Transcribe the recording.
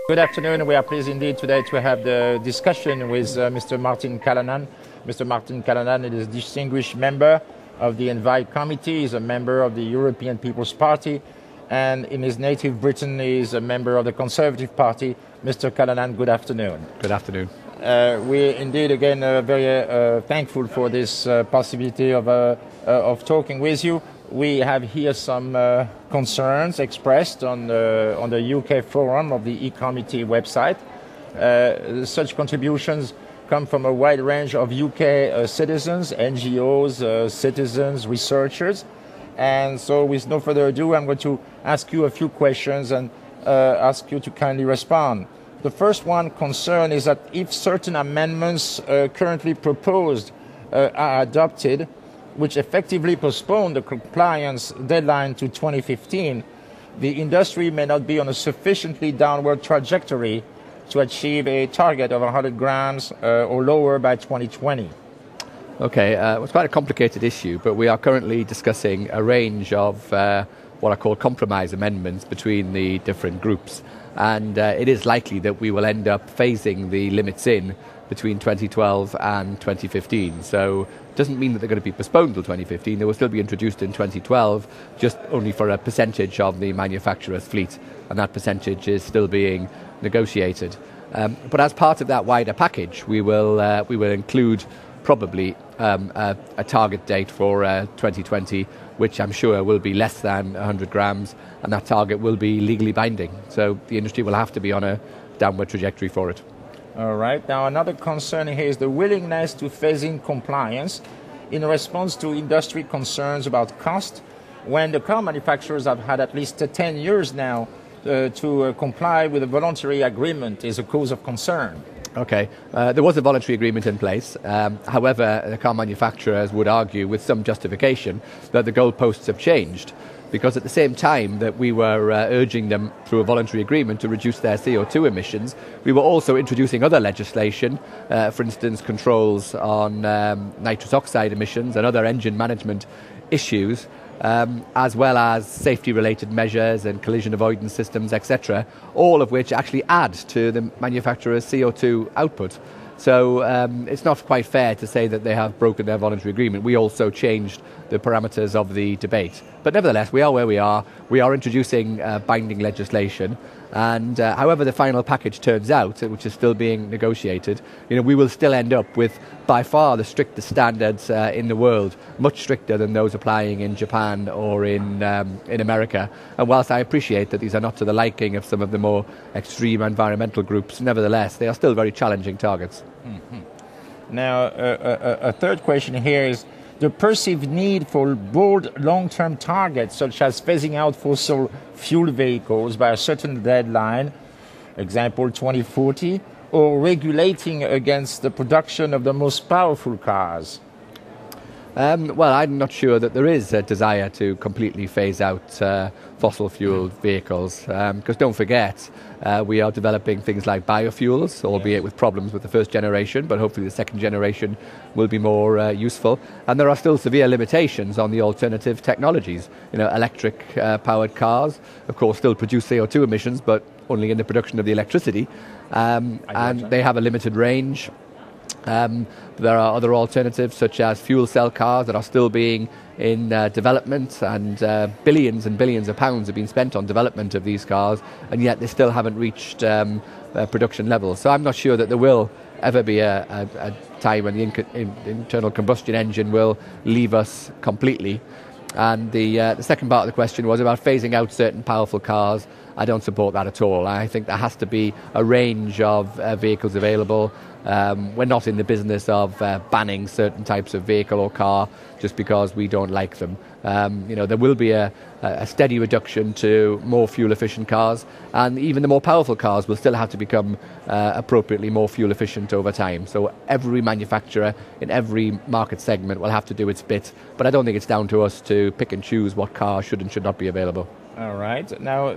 Good afternoon. We are pleased indeed today to have the discussion with Mr. Martin Callanan. Mr. Martin Callanan is a distinguished member of the Envi Committee. He's a member of the European People's Party, and in his native Britain, he is a member of the Conservative Party. Mr. Callanan, good afternoon. Good afternoon. We're indeed again very thankful for this possibility of talking with you. We have here some concerns expressed on the UK forum of the eCommittee website. Such contributions come from a wide range of UK citizens, NGOs, citizens, researchers. And so with no further ado, I'm going to ask you a few questions and ask you to kindly respond. The first one concern is that if certain amendments currently proposed are adopted, which effectively postpone the compliance deadline to 2015, the industry may not be on a sufficiently downward trajectory to achieve a target of 100 grams or lower by 2020. Okay, it's quite a complicated issue, but we are currently discussing a range of what are called compromise amendments between the different groups. And it is likely that we will end up phasing the limits in between 2012 and 2015. So it doesn't mean that they're going to be postponed until 2015. They will still be introduced in 2012, just only for a percentage of the manufacturer's fleet. And that percentage is still being negotiated. But as part of that wider package, we will include probably a target date for 2020, which I'm sure will be less than 100 grams, and that target will be legally binding. So the industry will have to be on a downward trajectory for it. All right. Now, another concern here is the willingness to phase in compliance in response to industry concerns about cost, when the car manufacturers have had at least 10 years now to comply with a voluntary agreement is a cause of concern. Okay, there was a voluntary agreement in place. However, the car manufacturers would argue with some justification that the goalposts have changed, because at the same time that we were urging them through a voluntary agreement to reduce their CO2 emissions, we were also introducing other legislation, for instance, controls on nitrous oxide emissions and other engine management issues, as well as safety-related measures and collision avoidance systems, etc., all of which actually add to the manufacturer's CO2 output. So it's not quite fair to say that they have broken their voluntary agreement. We also changed the parameters of the debate. But nevertheless, we are where we are. We are introducing binding legislation. And however the final package turns out, which is still being negotiated, we will still end up with by far the strictest standards in the world, much stricter than those applying in Japan or in America. And whilst I appreciate that these are not to the liking of some of the more extreme environmental groups, nevertheless, they are still very challenging targets. Mm-hmm. Now, a third question here is the perceived need for bold long-term targets, such as phasing out fossil fuel vehicles by a certain deadline, example 2040, or regulating against the production of the most powerful cars. Well, I'm not sure that there is a desire to completely phase out fossil fuel vehicles, because don't forget, we are developing things like biofuels, albeit with problems with the first generation, but hopefully the second generation will be more useful. And there are still severe limitations on the alternative technologies. Electric powered cars, of course, still produce CO2 emissions, but only in the production of the electricity, and they have a limited range. There are other alternatives such as fuel cell cars that are still being in development, and billions and billions of pounds have been spent on development of these cars, and yet they still haven't reached production levels. So I'm not sure that there will ever be a time when the internal combustion engine will leave us completely. And the second part of the question was about phasing out certain powerful cars. I don't support that at all. I think there has to be a range of vehicles available. We're not in the business of banning certain types of vehicle or car just because we don't like them. There will be a steady reduction to more fuel-efficient cars, and even the more powerful cars will still have to become appropriately more fuel-efficient over time. So every manufacturer in every market segment will have to do its bit, but I don't think it's down to us to pick and choose what car should and should not be available. All right. Now,